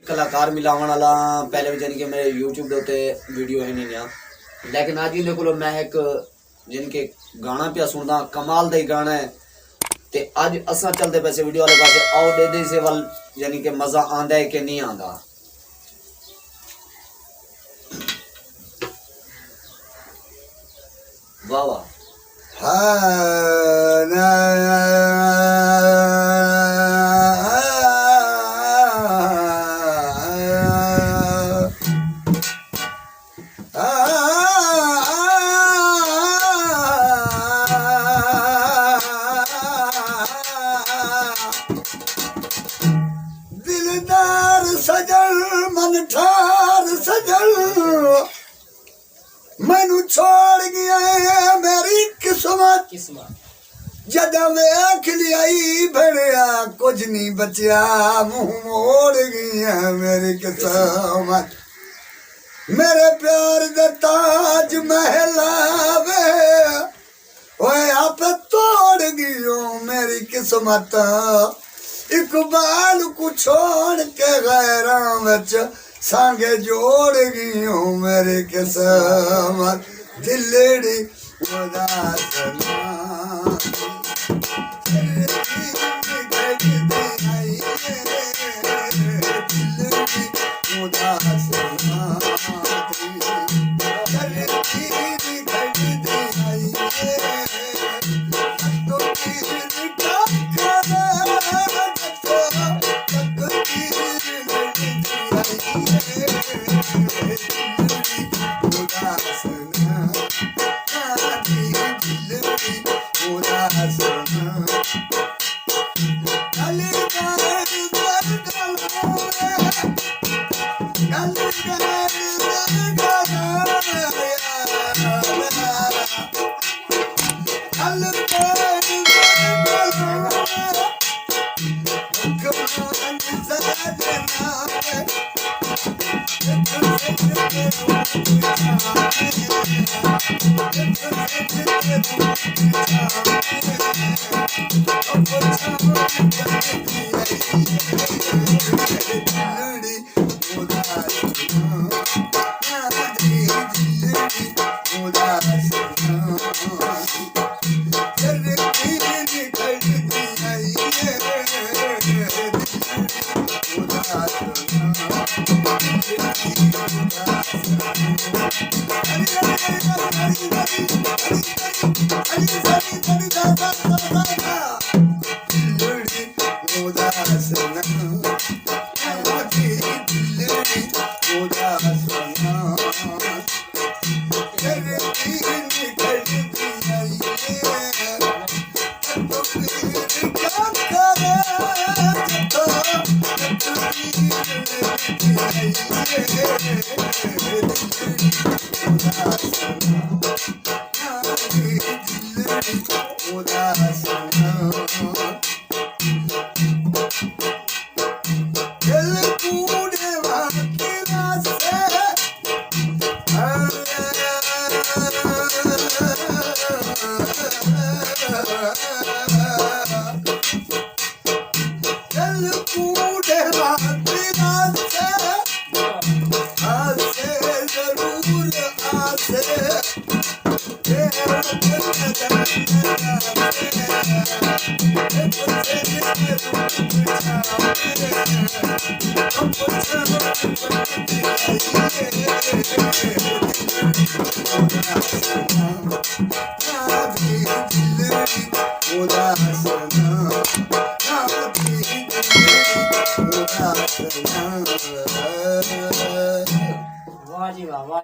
कलाकार मिलावन वाला पहले भी जानी कि मेरे यूट्यूब के उत्ते वीडियो है नहीं आ, लेकिन अज इन्हें को मैं एक जानी कि गाना पिया सुनदा कमाल का ही गाना है। ते अज असा चलते पैसे वीडियो वाले पासे आओ दे दे से वाल यानी कि मजा आंदा है कि नहीं आंदा। वाह वाह दिलदार सजल मन ठार सजल मैनू छोड़ गया है मेरी किस्मत जद वेख लियाई भड़िया कुछ नहीं बचिया मुंह मोड़ गई है मेरी किस्मत। मेरे प्यार दे ताज महलावे ओए आप तोड़ गई मेरी किस्मत। इकबाल को छोड़ के गैरां विच सांगे जोड़ गई हूँ मेरी किस्मत। दिलड़ी उदास Thank you.